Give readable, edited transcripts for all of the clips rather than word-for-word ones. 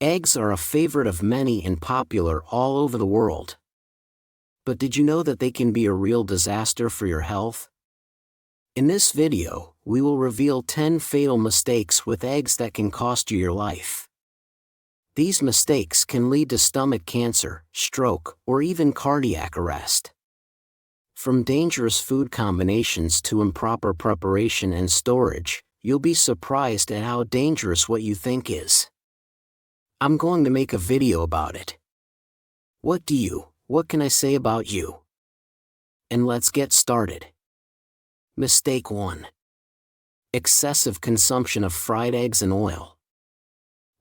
Eggs are a favorite of many and popular all over the world. But did you know that they can be a real disaster for your health? In this video, we will reveal 10 fatal mistakes with eggs that can cost you your life. These mistakes can lead to stomach cancer, stroke, or even cardiac arrest. From dangerous food combinations to improper preparation and storage, you'll be surprised at how dangerous what you think is. I'm going to make a video about it. What can I say about you? And let's get started. Mistake 1. Excessive consumption of fried eggs and oil.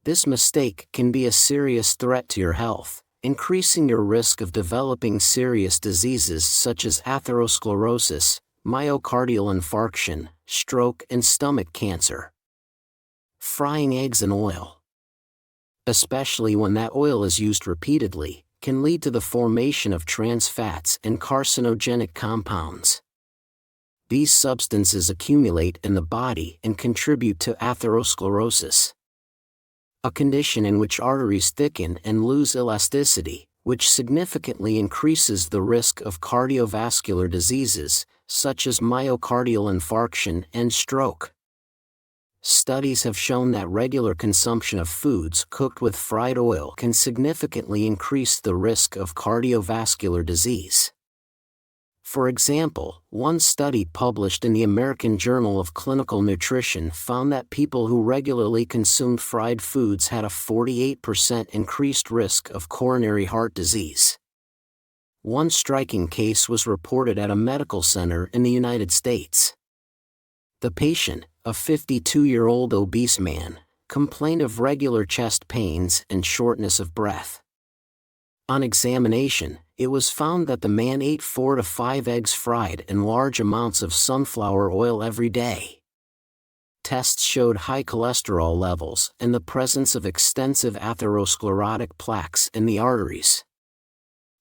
This mistake can be a serious threat to your health, increasing your risk of developing serious diseases such as atherosclerosis, myocardial infarction, stroke, and stomach cancer. Frying eggs in oil, especially when that oil is used repeatedly, can lead to the formation of trans fats and carcinogenic compounds. These substances accumulate in the body and contribute to atherosclerosis, a condition in which arteries thicken and lose elasticity, which significantly increases the risk of cardiovascular diseases, such as myocardial infarction and stroke. Studies have shown that regular consumption of foods cooked with fried oil can significantly increase the risk of cardiovascular disease. For example, one study published in the American Journal of Clinical Nutrition found that people who regularly consumed fried foods had a 48% increased risk of coronary heart disease. One striking case was reported at a medical center in the United States. The patient, a 52-year-old obese man, complained of regular chest pains and shortness of breath. On examination, it was found that the man ate 4 to 5 eggs fried in large amounts of sunflower oil every day. Tests showed high cholesterol levels and the presence of extensive atherosclerotic plaques in the arteries.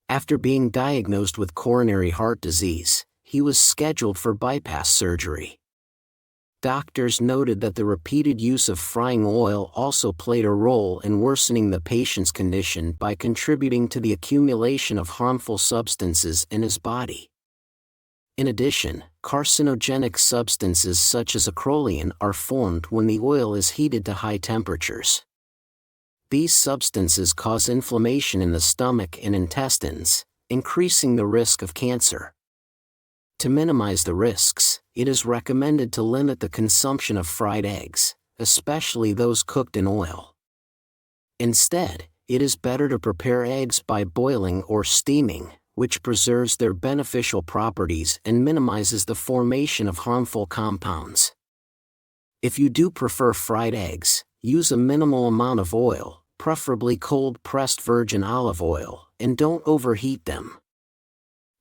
After being diagnosed with coronary heart disease, he was scheduled for bypass surgery. Doctors noted that the repeated use of frying oil also played a role in worsening the patient's condition by contributing to the accumulation of harmful substances in his body. In addition, carcinogenic substances such as acrolein are formed when the oil is heated to high temperatures. These substances cause inflammation in the stomach and intestines, increasing the risk of cancer. To minimize the risks, it is recommended to limit the consumption of fried eggs, especially those cooked in oil. Instead, it is better to prepare eggs by boiling or steaming, which preserves their beneficial properties and minimizes the formation of harmful compounds. If you do prefer fried eggs, use a minimal amount of oil, preferably cold-pressed virgin olive oil, and don't overheat them.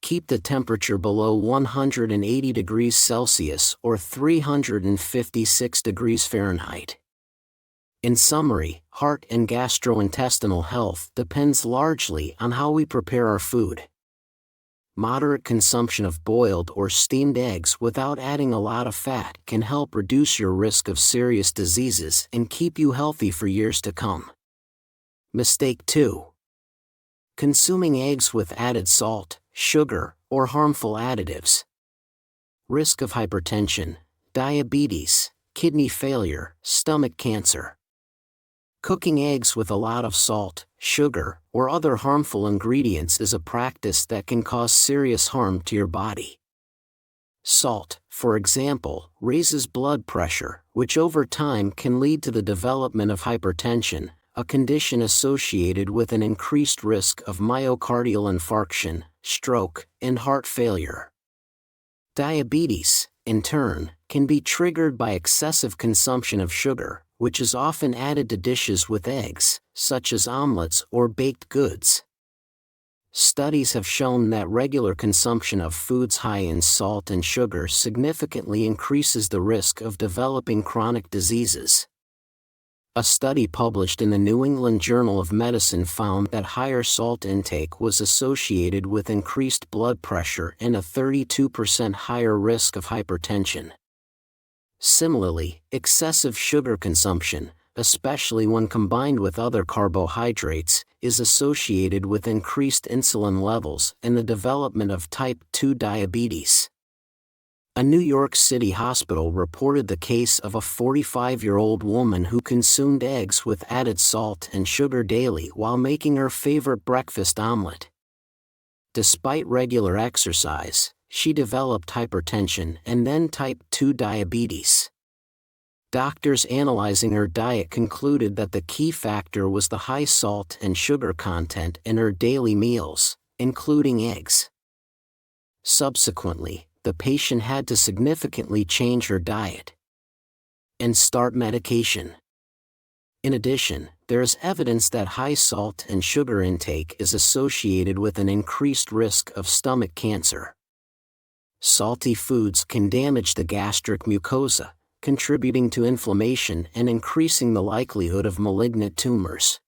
Keep the temperature below 180 degrees Celsius or 356 degrees Fahrenheit. In summary, heart and gastrointestinal health depends largely on how we prepare our food. Moderate consumption of boiled or steamed eggs without adding a lot of fat can help reduce your risk of serious diseases and keep you healthy for years to come. Mistake 2. Consuming eggs with added salt, sugar, or harmful additives. Risk of hypertension, diabetes, kidney failure, stomach cancer. Cooking eggs with a lot of salt, sugar, or other harmful ingredients is a practice that can cause serious harm to your body. Salt, for example, raises blood pressure, which over time can lead to the development of hypertension, a condition associated with an increased risk of myocardial infarction, stroke, and heart failure. Diabetes, in turn, can be triggered by excessive consumption of sugar, which is often added to dishes with eggs, such as omelets or baked goods. Studies have shown that regular consumption of foods high in salt and sugar significantly increases the risk of developing chronic diseases. A study published in the New England Journal of Medicine found that higher salt intake was associated with increased blood pressure and a 32% higher risk of hypertension. Similarly, excessive sugar consumption, especially when combined with other carbohydrates, is associated with increased insulin levels and the development of type 2 diabetes. A New York City hospital reported the case of a 45-year-old woman who consumed eggs with added salt and sugar daily while making her favorite breakfast omelet. Despite regular exercise, she developed hypertension and then type 2 diabetes. Doctors analyzing her diet concluded that the key factor was the high salt and sugar content in her daily meals, including eggs. Subsequently, the patient had to significantly change her diet and start medication. In addition, there is evidence that high salt and sugar intake is associated with an increased risk of stomach cancer. Salty foods can damage the gastric mucosa, contributing to inflammation and increasing the likelihood of malignant tumors.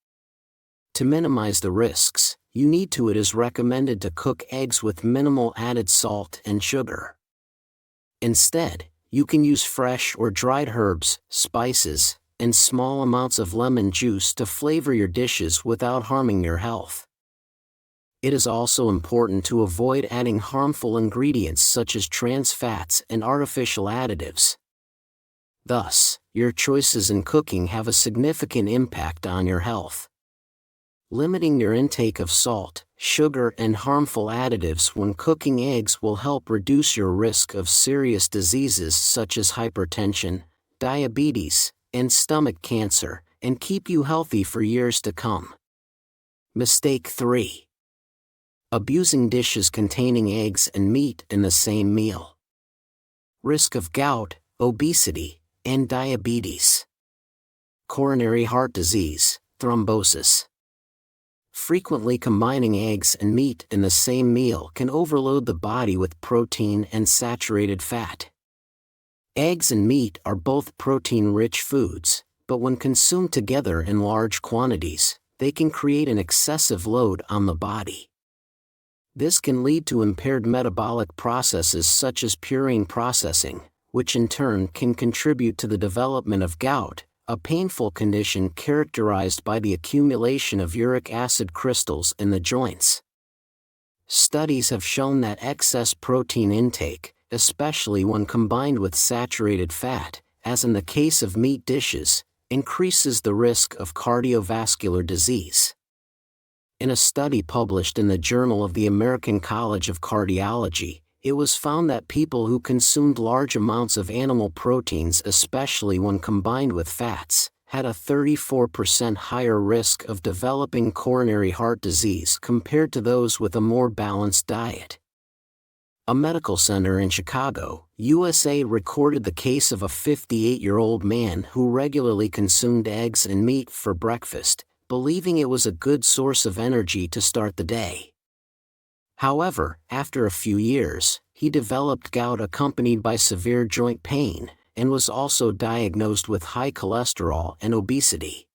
To minimize the risks, it is recommended to cook eggs with minimal added salt and sugar. Instead, you can use fresh or dried herbs, spices, and small amounts of lemon juice to flavor your dishes without harming your health. It is also important to avoid adding harmful ingredients such as trans fats and artificial additives. Thus, your choices in cooking have a significant impact on your health. Limiting your intake of salt, sugar, and harmful additives when cooking eggs will help reduce your risk of serious diseases such as hypertension, diabetes, and stomach cancer, and keep you healthy for years to come. Mistake 3. Abusing dishes containing eggs and meat in the same meal. Risk of gout, obesity, and diabetes. Coronary heart disease, thrombosis. Frequently combining eggs and meat in the same meal can overload the body with protein and saturated fat. Eggs and meat are both protein-rich foods, but when consumed together in large quantities, they can create an excessive load on the body. This can lead to impaired metabolic processes such as purine processing, which in turn can contribute to the development of gout, a painful condition characterized by the accumulation of uric acid crystals in the joints. Studies have shown that excess protein intake, especially when combined with saturated fat, as in the case of meat dishes, increases the risk of cardiovascular disease. In a study published in the Journal of the American College of Cardiology, it was found that people who consumed large amounts of animal proteins, especially when combined with fats, had a 34% higher risk of developing coronary heart disease compared to those with a more balanced diet. A medical center in Chicago, USA recorded the case of a 58-year-old man who regularly consumed eggs and meat for breakfast, believing it was a good source of energy to start the day. However, after a few years, he developed gout accompanied by severe joint pain, and was also diagnosed with high cholesterol and obesity.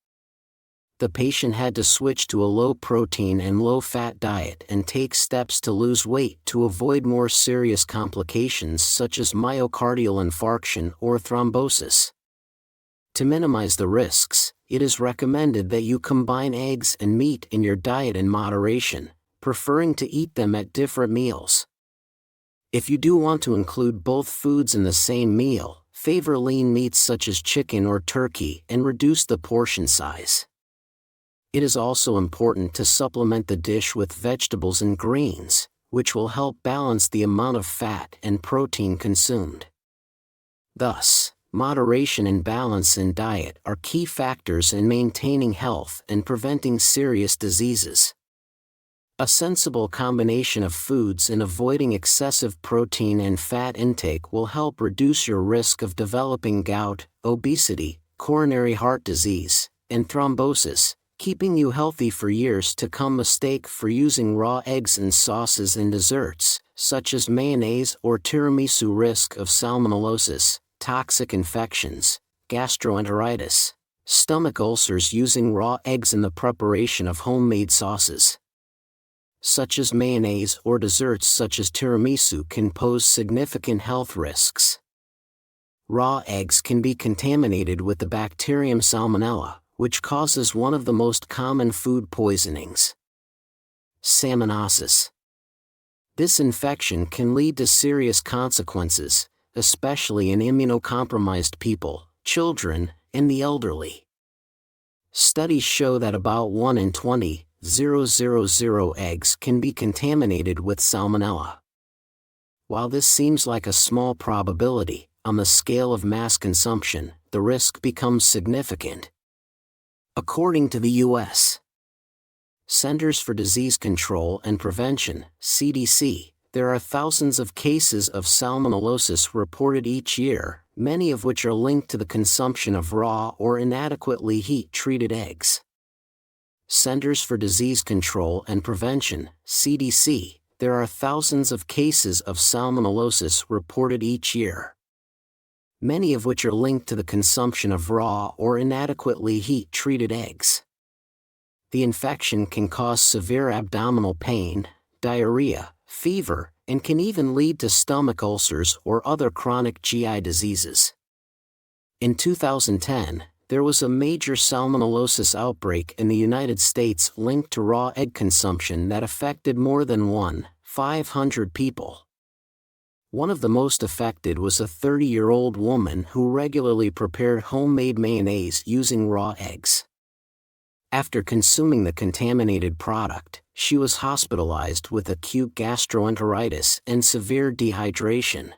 The patient had to switch to a low-protein and low-fat diet and take steps to lose weight to avoid more serious complications such as myocardial infarction or thrombosis. To minimize the risks, it is recommended that you combine eggs and meat in your diet in moderation, preferring to eat them at different meals. If you do want to include both foods in the same meal, favor lean meats such as chicken or turkey and reduce the portion size. It is also important to supplement the dish with vegetables and greens, which will help balance the amount of fat and protein consumed. Thus, moderation and balance in diet are key factors in maintaining health and preventing serious diseases. A sensible combination of foods and avoiding excessive protein and fat intake will help reduce your risk of developing gout, obesity, coronary heart disease, and thrombosis, keeping you healthy for years to come. Mistake for using raw eggs in sauces and desserts, such as mayonnaise or tiramisu. Risk of salmonellosis, toxic infections, gastroenteritis, stomach ulcers using raw eggs in the preparation of homemade sauces, such as mayonnaise, or desserts such as tiramisu can pose significant health risks. Raw eggs can be contaminated with the bacterium Salmonella, which causes one of the most common food poisonings: Salmonellosis. This infection can lead to serious consequences, especially in immunocompromised people, children, and the elderly. Studies show that about 1 in 20,000 eggs can be contaminated with Salmonella. While this seems like a small probability, on the scale of mass consumption, the risk becomes significant. According to the U.S. Centers for Disease Control and Prevention, CDC, there are thousands of cases of salmonellosis reported each year, many of which are linked to the consumption of raw or inadequately heat-treated eggs. Centers for Disease Control and Prevention, CDC, there are thousands of cases of salmonellosis reported each year, many of which are linked to the consumption of raw or inadequately heat-treated eggs. The infection can cause severe abdominal pain, diarrhea, fever, and can even lead to stomach ulcers or other chronic GI diseases. In 2010, there was a major salmonellosis outbreak in the United States linked to raw egg consumption that affected more than 1,500 people. One of the most affected was a 30-year-old woman who regularly prepared homemade mayonnaise using raw eggs. After consuming the contaminated product, she was hospitalized with acute gastroenteritis and severe dehydration.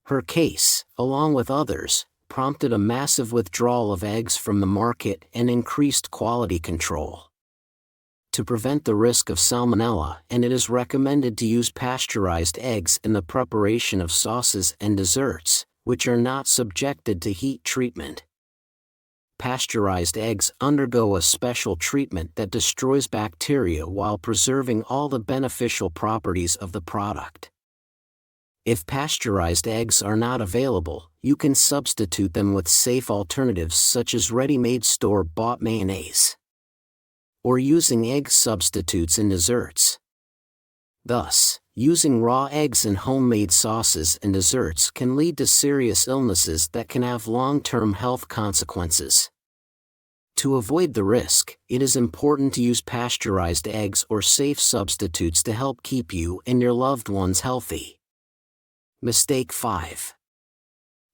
Her case, along with others, prompted a massive withdrawal of eggs from the market and increased quality control. To prevent the risk of Salmonella, and it is recommended to use pasteurized eggs in the preparation of sauces and desserts, which are not subjected to heat treatment. Pasteurized eggs undergo a special treatment that destroys bacteria while preserving all the beneficial properties of the product. If pasteurized eggs are not available, you can substitute them with safe alternatives such as ready-made store-bought mayonnaise, or using egg substitutes in desserts. Thus, using raw eggs in homemade sauces and desserts can lead to serious illnesses that can have long-term health consequences. To avoid the risk, it is important to use pasteurized eggs or safe substitutes to help keep you and your loved ones healthy. Mistake 5.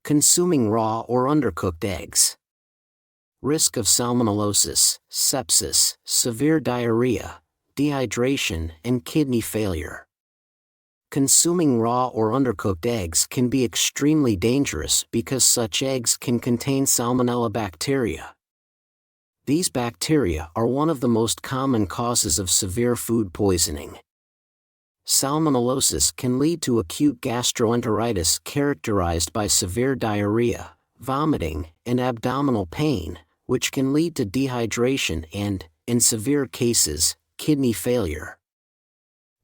Consuming raw or undercooked eggs. Risk of salmonellosis, sepsis, severe diarrhea, dehydration, and kidney failure. Consuming raw or undercooked eggs can be extremely dangerous because such eggs can contain Salmonella bacteria. These bacteria are one of the most common causes of severe food poisoning. Salmonellosis can lead to acute gastroenteritis characterized by severe diarrhea, vomiting, and abdominal pain, which can lead to dehydration and, in severe cases, kidney failure.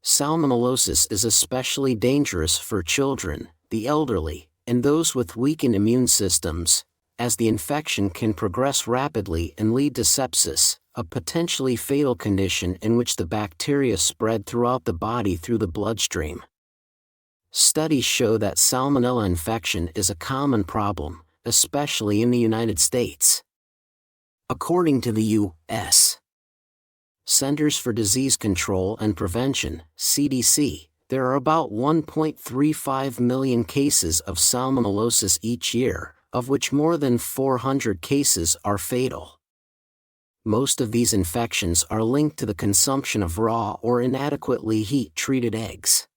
Salmonellosis is especially dangerous for children, the elderly, and those with weakened immune systems, as the infection can progress rapidly and lead to sepsis, a potentially fatal condition in which the bacteria spread throughout the body through the bloodstream. Studies show that Salmonella infection is a common problem, especially in the United States. According to the U.S. Centers for Disease Control and Prevention, CDC, there are about 1.35 million cases of salmonellosis each year, of which more than 400 cases are fatal. Most of these infections are linked to the consumption of raw or inadequately heat-treated eggs.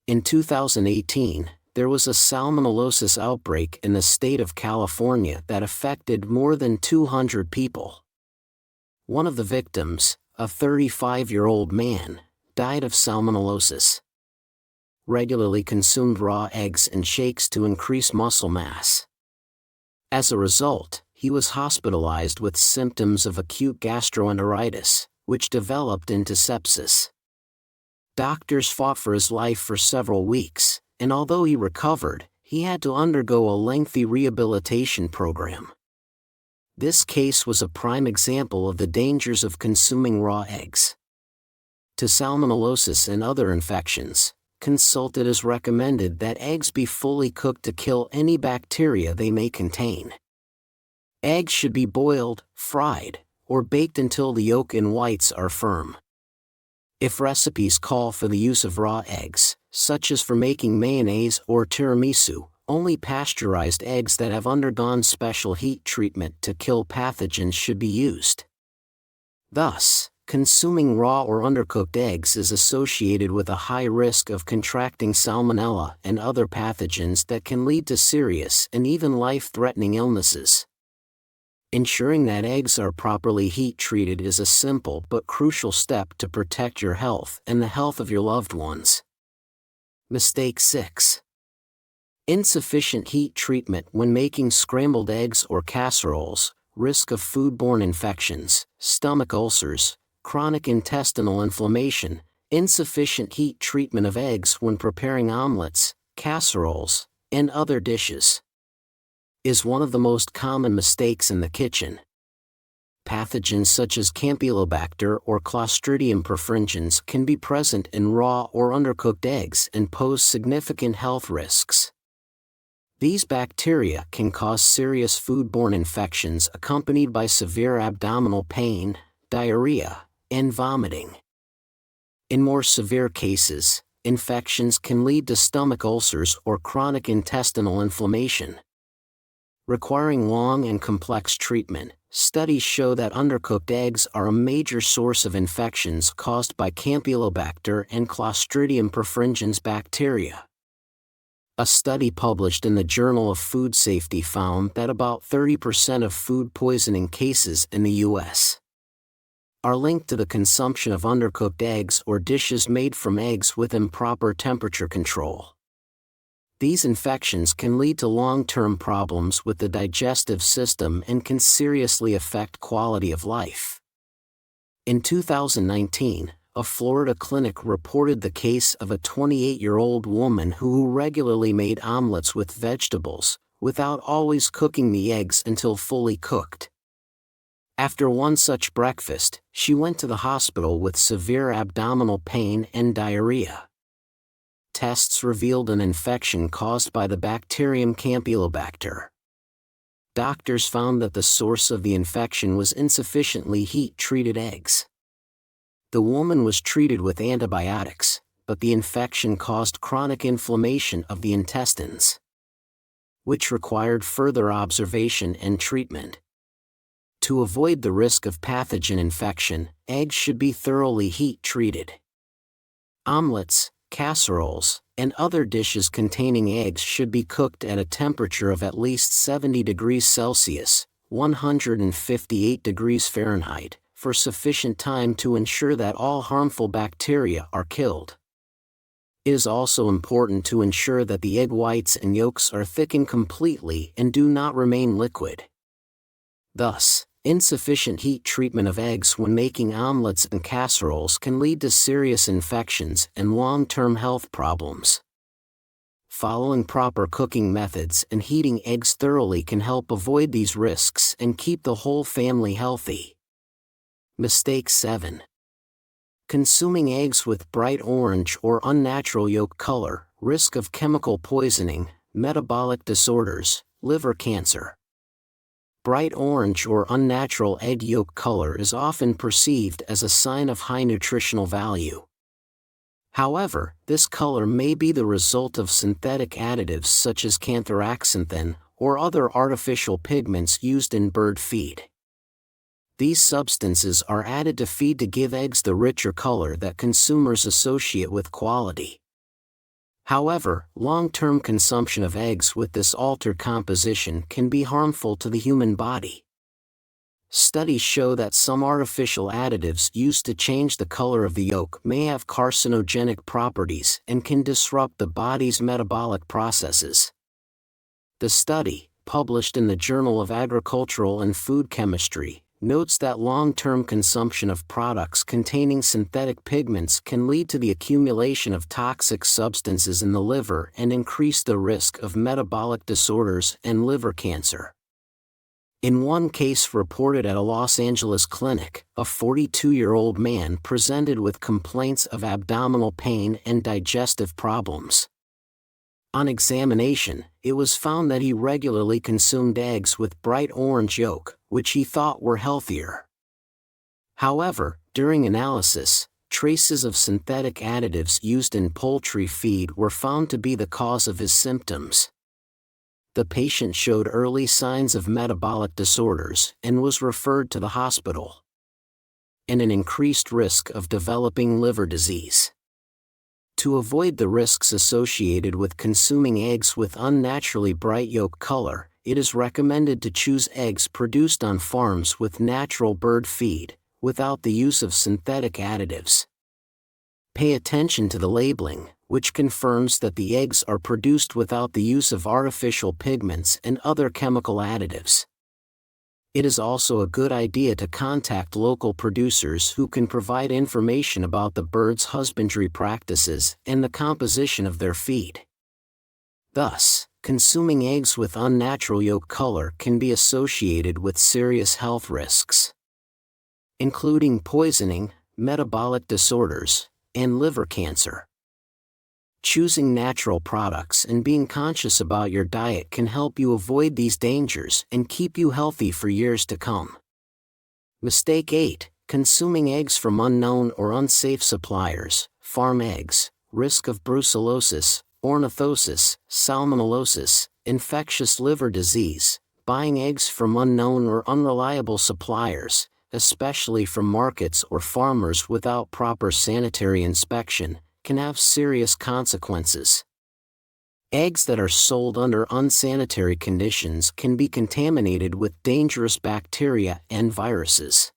In 2018, there was a salmonellosis outbreak in the state of California that affected more than 200 people. One of the victims, a 35-year-old man, died of salmonellosis. Regularly consumed raw eggs and shakes to increase muscle mass. As a result, he was hospitalized with symptoms of acute gastroenteritis, which developed into sepsis. Doctors fought for his life for several weeks, and although he recovered, he had to undergo a lengthy rehabilitation program. This case was a prime example of the dangers of consuming raw eggs. To salmonellosis and other infections, consulted has recommended that eggs be fully cooked to kill any bacteria they may contain. Eggs should be boiled, fried, or baked until the yolk and whites are firm. If recipes call for the use of raw eggs, such as for making mayonnaise or tiramisu, only pasteurized eggs that have undergone special heat treatment to kill pathogens should be used. Thus, consuming raw or undercooked eggs is associated with a high risk of contracting salmonella and other pathogens that can lead to serious and even life-threatening illnesses. Ensuring that eggs are properly heat-treated is a simple but crucial step to protect your health and the health of your loved ones. Mistake 6. Insufficient heat treatment when making scrambled eggs or casseroles. Risk of foodborne infections, stomach ulcers, chronic intestinal inflammation. Insufficient heat treatment of eggs when preparing omelets, casseroles, and other dishes is one of the most common mistakes in the kitchen. Pathogens such as Campylobacter or Clostridium perfringens can be present in raw or undercooked eggs and pose significant health risks. These bacteria can cause serious foodborne infections accompanied by severe abdominal pain, diarrhea, and vomiting. In more severe cases, infections can lead to stomach ulcers or chronic intestinal inflammation. Requiring long and complex treatment, studies show that undercooked eggs are a major source of infections caused by Campylobacter and Clostridium perfringens bacteria. A study published in the Journal of Food Safety found that about 30% of food poisoning cases in the U.S. are linked to the consumption of undercooked eggs or dishes made from eggs with improper temperature control. These infections can lead to long-term problems with the digestive system and can seriously affect quality of life. In 2019, a Florida clinic reported the case of a 28-year-old woman who regularly made omelets with vegetables, without always cooking the eggs until fully cooked. After one such breakfast, she went to the hospital with severe abdominal pain and diarrhea. Tests revealed an infection caused by the bacterium Campylobacter. Doctors found that the source of the infection was insufficiently heat-treated eggs. The woman was treated with antibiotics, but the infection caused chronic inflammation of the intestines, which required further observation and treatment. To avoid the risk of pathogen infection, eggs should be thoroughly heat-treated. Omelets, casseroles, and other dishes containing eggs should be cooked at a temperature of at least 70 degrees Celsius, 158 degrees Fahrenheit, for sufficient time to ensure that all harmful bacteria are killed. It is also important to ensure that the egg whites and yolks are thickened completely and do not remain liquid. Thus, insufficient heat treatment of eggs when making omelets and casseroles can lead to serious infections and long-term health problems. Following proper cooking methods and heating eggs thoroughly can help avoid these risks and keep the whole family healthy. Mistake 7. Consuming eggs with bright orange or unnatural yolk color, risk of chemical poisoning, metabolic disorders, liver cancer. Bright orange or unnatural egg yolk color is often perceived as a sign of high nutritional value. However, this color may be the result of synthetic additives such as cantharaxanthin or other artificial pigments used in bird feed. These substances are added to feed to give eggs the richer color that consumers associate with quality. However, long-term consumption of eggs with this altered composition can be harmful to the human body. Studies show that some artificial additives used to change the color of the yolk may have carcinogenic properties and can disrupt the body's metabolic processes. The study, published in the Journal of Agricultural and Food Chemistry, notes that long-term consumption of products containing synthetic pigments can lead to the accumulation of toxic substances in the liver and increase the risk of metabolic disorders and liver cancer. In one case reported at a Los Angeles clinic, a 42-year-old man presented with complaints of abdominal pain and digestive problems. On examination, it was found that he regularly consumed eggs with bright orange yolk, which he thought were healthier. However, during analysis, traces of synthetic additives used in poultry feed were found to be the cause of his symptoms. The patient showed early signs of metabolic disorders and was referred to the hospital, and an increased risk of developing liver disease. To avoid the risks associated with consuming eggs with unnaturally bright yolk color, it is recommended to choose eggs produced on farms with natural bird feed, without the use of synthetic additives. Pay attention to the labeling, which confirms that the eggs are produced without the use of artificial pigments and other chemical additives. It is also a good idea to contact local producers who can provide information about the birds' husbandry practices and the composition of their feed. Thus, consuming eggs with unnatural yolk color can be associated with serious health risks, including poisoning, metabolic disorders, and liver cancer. Choosing natural products and being conscious about your diet can help you avoid these dangers and keep you healthy for years to come. Mistake 8. Consuming eggs from unknown or unsafe suppliers. Farm eggs. Risk of brucellosis, ornithosis, salmonellosis, infectious liver disease. Buying eggs from unknown or unreliable suppliers, especially from markets or farmers without proper sanitary inspection, can have serious consequences. Eggs that are sold under unsanitary conditions can be contaminated with dangerous bacteria and viruses.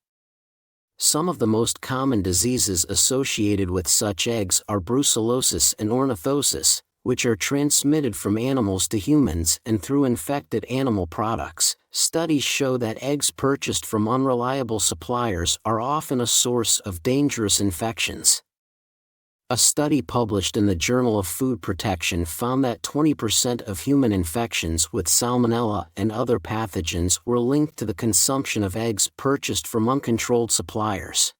Some of the most common diseases associated with such eggs are brucellosis and ornithosis, which are transmitted from animals to humans and through infected animal products. Studies show that eggs purchased from unreliable suppliers are often a source of dangerous infections. A study published in the Journal of Food Protection found that 20% of human infections with salmonella and other pathogens were linked to the consumption of eggs purchased from uncontrolled suppliers.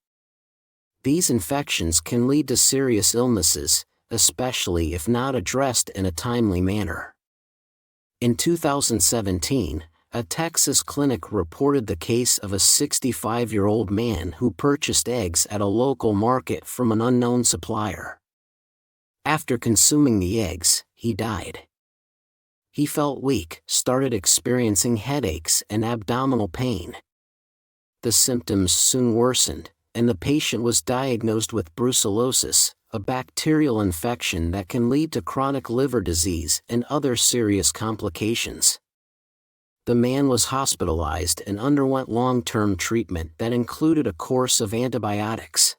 These infections can lead to serious illnesses, especially if not addressed in a timely manner. In 2017, a Texas clinic reported the case of a 65-year-old man who purchased eggs at a local market from an unknown supplier. After consuming the eggs, he died. He felt weak, started experiencing headaches and abdominal pain. The symptoms soon worsened, and the patient was diagnosed with brucellosis, a bacterial infection that can lead to chronic liver disease and other serious complications. The man was hospitalized and underwent long-term treatment that included a course of antibiotics.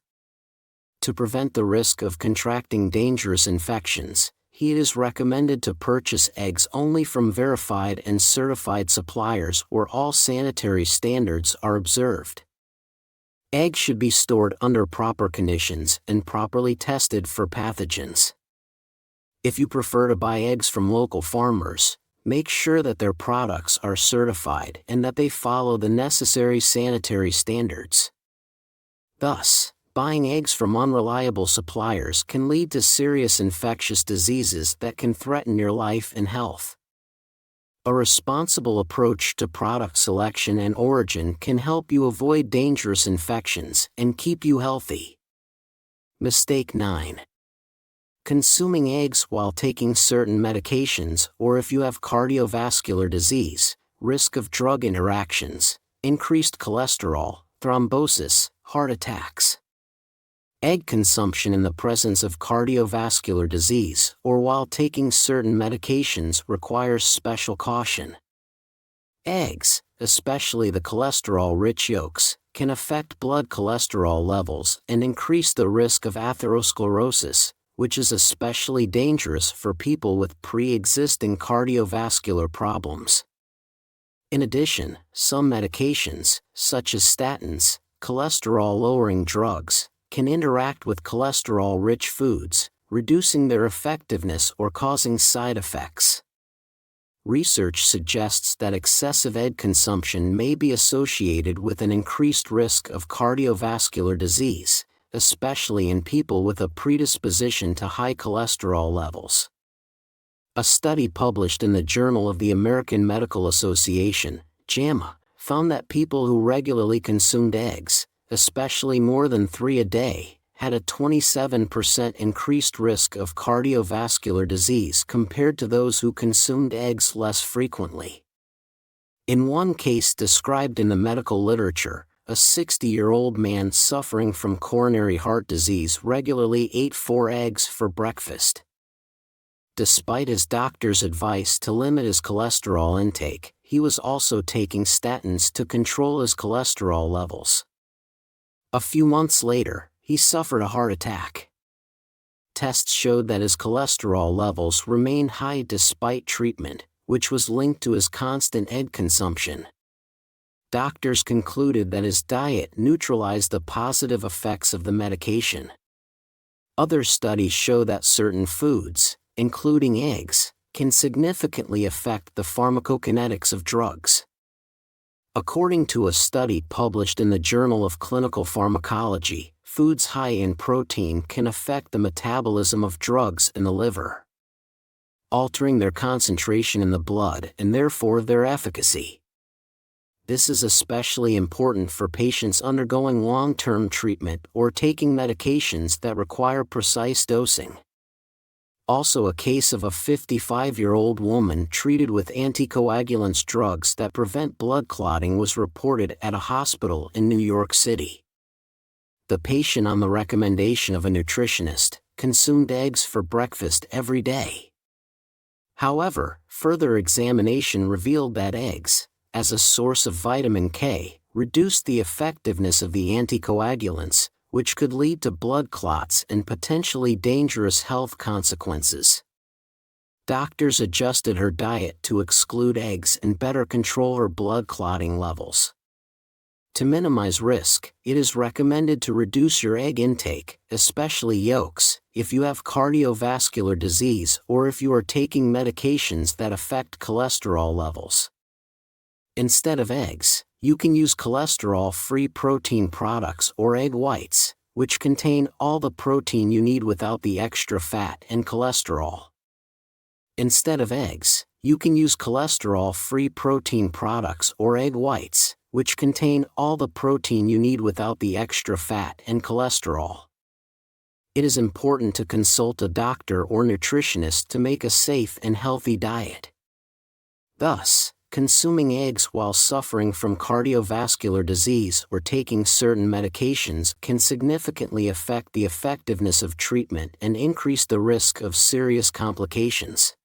To prevent the risk of contracting dangerous infections, it is recommended to purchase eggs only from verified and certified suppliers where all sanitary standards are observed. Eggs should be stored under proper conditions and properly tested for pathogens. If you prefer to buy eggs from local farmers, make sure that their products are certified and that they follow the necessary sanitary standards. Thus, buying eggs from unreliable suppliers can lead to serious infectious diseases that can threaten your life and health. A responsible approach to product selection and origin can help you avoid dangerous infections and keep you healthy. Mistake 9. Consuming eggs while taking certain medications or if you have cardiovascular disease, risk of drug interactions, increased cholesterol, thrombosis, heart attacks. Egg consumption in the presence of cardiovascular disease or while taking certain medications requires special caution. Eggs, especially the cholesterol-rich yolks, can affect blood cholesterol levels and increase the risk of atherosclerosis, which is especially dangerous for people with pre-existing cardiovascular problems. In addition, some medications, such as statins, cholesterol-lowering drugs, can interact with cholesterol-rich foods, reducing their effectiveness or causing side effects. Research suggests that excessive egg consumption may be associated with an increased risk of cardiovascular disease, especially in people with a predisposition to high cholesterol levels. A study published in the Journal of the American Medical Association, JAMA, found that people who regularly consumed eggs, especially more than 3 a day, had a 27% increased risk of cardiovascular disease compared to those who consumed eggs less frequently. In one case described in the medical literature, a 60-year-old man suffering from coronary heart disease regularly ate 4 eggs for breakfast. Despite his doctor's advice to limit his cholesterol intake, he was also taking statins to control his cholesterol levels. A few months later, he suffered a heart attack. Tests showed that his cholesterol levels remained high despite treatment, which was linked to his constant egg consumption. Doctors concluded that his diet neutralized the positive effects of the medication. Other studies show that certain foods, including eggs, can significantly affect the pharmacokinetics of drugs. According to a study published in the Journal of Clinical Pharmacology, foods high in protein can affect the metabolism of drugs in the liver, altering their concentration in the blood and therefore their efficacy. This is especially important for patients undergoing long-term treatment or taking medications that require precise dosing. Also, a case of a 55-year-old woman treated with anticoagulants drugs that prevent blood clotting was reported at a hospital in New York City. The patient, on the recommendation of a nutritionist, consumed eggs for breakfast every day. However, further examination revealed that eggs, as a source of vitamin K, reduced the effectiveness of the anticoagulants, which could lead to blood clots and potentially dangerous health consequences. Doctors adjusted her diet to exclude eggs and better control her blood clotting levels. To minimize risk, it is recommended to reduce your egg intake, especially yolks, if you have cardiovascular disease or if you are taking medications that affect cholesterol levels. Instead of eggs, you can use cholesterol-free protein products or egg whites, which contain all the protein you need without the extra fat and cholesterol. Instead of eggs, you can use cholesterol-free protein products or egg whites, which contain all the protein you need without the extra fat and cholesterol. It is important to consult a doctor or nutritionist to make a safe and healthy diet. Thus, consuming eggs while suffering from cardiovascular disease or taking certain medications can significantly affect the effectiveness of treatment and increase the risk of serious complications.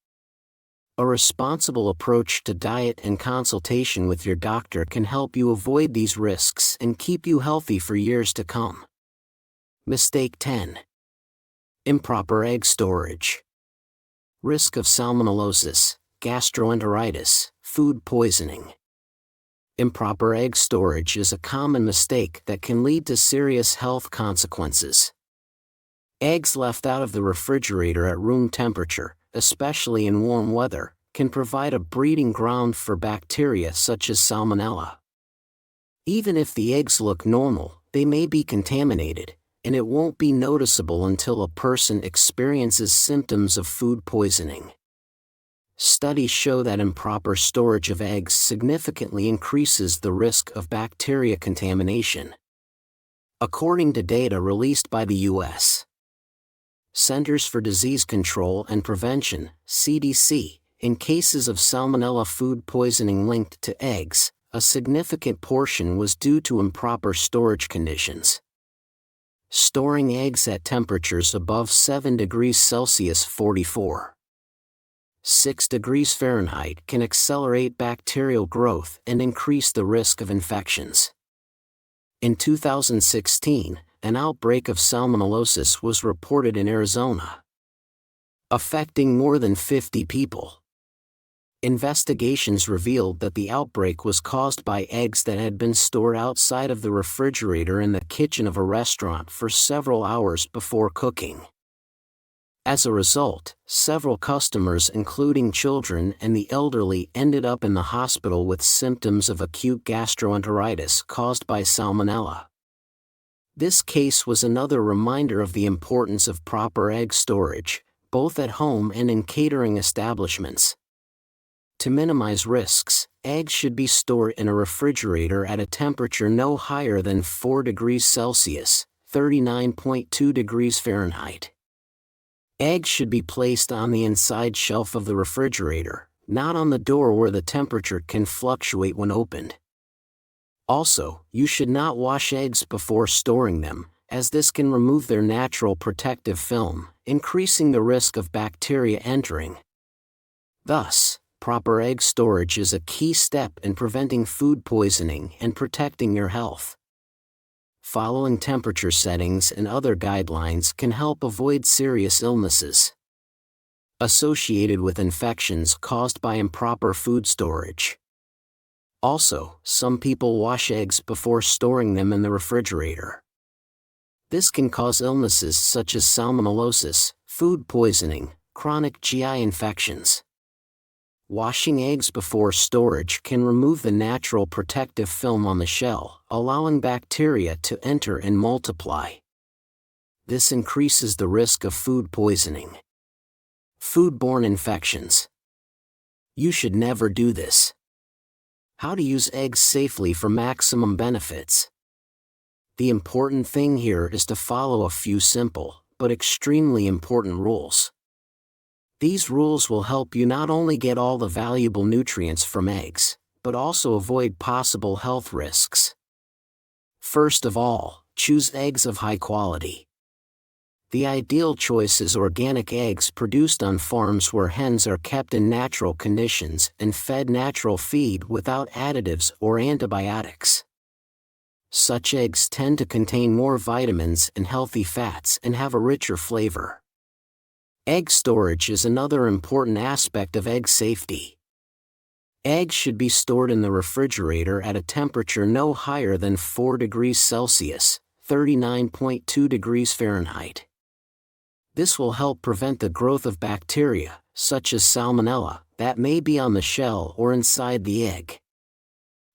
A responsible approach to diet and consultation with your doctor can help you avoid these risks and keep you healthy for years to come. Mistake 10. Improper egg storage. Risk of salmonellosis, gastroenteritis, food poisoning. Improper egg storage is a common mistake that can lead to serious health consequences. Eggs left out of the refrigerator at room temperature, especially in warm weather, can provide a breeding ground for bacteria such as Salmonella. Even if the eggs look normal, they may be contaminated, and it won't be noticeable until a person experiences symptoms of food poisoning. Studies show that improper storage of eggs significantly increases the risk of bacteria contamination. According to data released by the U.S. Centers for Disease Control and Prevention, CDC, in cases of Salmonella food poisoning linked to eggs, a significant portion was due to improper storage conditions. Storing eggs at temperatures above 7 degrees Celsius 6 degrees Fahrenheit can accelerate bacterial growth and increase the risk of infections. In 2016, an outbreak of salmonellosis was reported in Arizona, affecting more than 50 people. Investigations revealed that the outbreak was caused by eggs that had been stored outside of the refrigerator in the kitchen of a restaurant for several hours before cooking. As a result, several customers, including children and the elderly, ended up in the hospital with symptoms of acute gastroenteritis caused by salmonella. This case was another reminder of the importance of proper egg storage, both at home and in catering establishments. To minimize risks, eggs should be stored in a refrigerator at a temperature no higher than 4 degrees Celsius, 39.2 degrees Fahrenheit. Eggs should be placed on the inside shelf of the refrigerator, not on the door where the temperature can fluctuate when opened. Also, you should not wash eggs before storing them, as this can remove their natural protective film, increasing the risk of bacteria entering. Thus, proper egg storage is a key step in preventing food poisoning and protecting your health. Following temperature settings and other guidelines can help avoid serious illnesses associated with infections caused by improper food storage. Also, some people wash eggs before storing them in the refrigerator. This can cause illnesses such as salmonellosis, food poisoning, chronic GI infections. Washing eggs before storage can remove the natural protective film on the shell, allowing bacteria to enter and multiply. This increases the risk of food poisoning. Foodborne infections. You should never do this. How to use eggs safely for maximum benefits. The important thing here is to follow a few simple, but extremely important rules. These rules will help you not only get all the valuable nutrients from eggs, but also avoid possible health risks. First of all, choose eggs of high quality. The ideal choice is organic eggs produced on farms where hens are kept in natural conditions and fed natural feed without additives or antibiotics. Such eggs tend to contain more vitamins and healthy fats and have a richer flavor. Egg storage is another important aspect of egg safety. Eggs should be stored in the refrigerator at a temperature no higher than 4 degrees Celsius, 39.2 degrees Fahrenheit. This will help prevent the growth of bacteria, such as salmonella, that may be on the shell or inside the egg.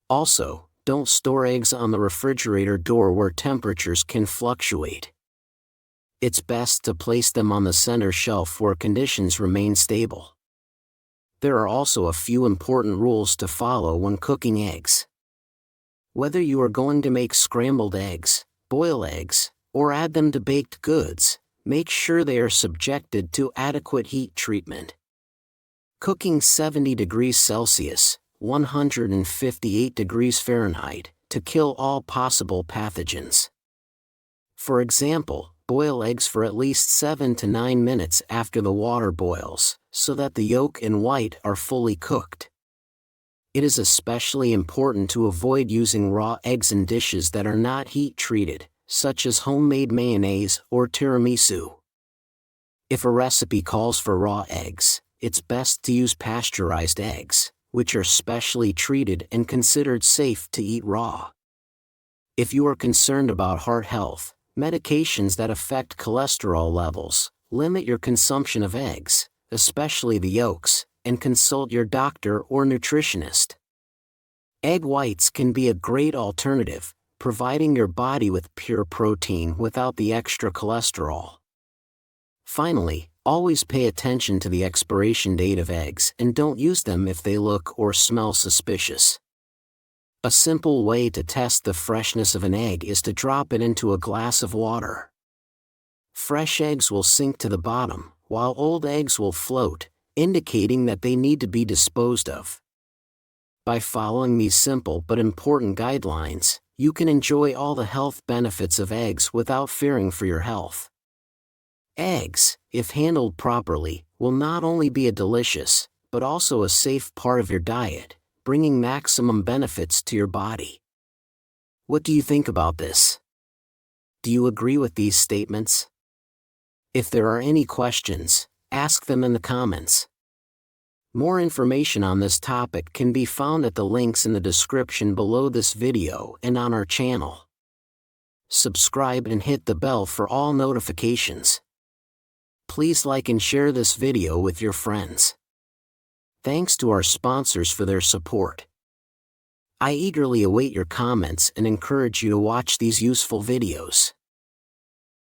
Also, don't store eggs on the refrigerator door where temperatures can fluctuate. It's best to place them on the center shelf where conditions remain stable. There are also a few important rules to follow when cooking eggs. Whether you are going to make scrambled eggs, boil eggs, or add them to baked goods, make sure they are subjected to adequate heat treatment. Cooking 70 degrees Celsius, 158 degrees Fahrenheit, to kill all possible pathogens. For example, boil eggs for at least 7 to 9 minutes after the water boils, so that the yolk and white are fully cooked. It is especially important to avoid using raw eggs in dishes that are not heat-treated, such as homemade mayonnaise or tiramisu. If a recipe calls for raw eggs, it's best to use pasteurized eggs, which are specially treated and considered safe to eat raw. If you are concerned about heart health, medications that affect cholesterol levels, limit your consumption of eggs, especially the yolks, and consult your doctor or nutritionist. Egg whites can be a great alternative, providing your body with pure protein without the extra cholesterol. Finally, always pay attention to the expiration date of eggs and don't use them if they look or smell suspicious. A simple way to test the freshness of an egg is to drop it into a glass of water. Fresh eggs will sink to the bottom, while old eggs will float, indicating that they need to be disposed of. By following these simple but important guidelines, you can enjoy all the health benefits of eggs without fearing for your health. Eggs, if handled properly, will not only be a delicious, but also a safe part of your diet, bringing maximum benefits to your body. What do you think about this? Do you agree with these statements? If there are any questions, ask them in the comments. More information on this topic can be found at the links in the description below this video and on our channel. Subscribe and hit the bell for all notifications. Please like and share this video with your friends. Thanks to our sponsors for their support. I eagerly await your comments and encourage you to watch these useful videos.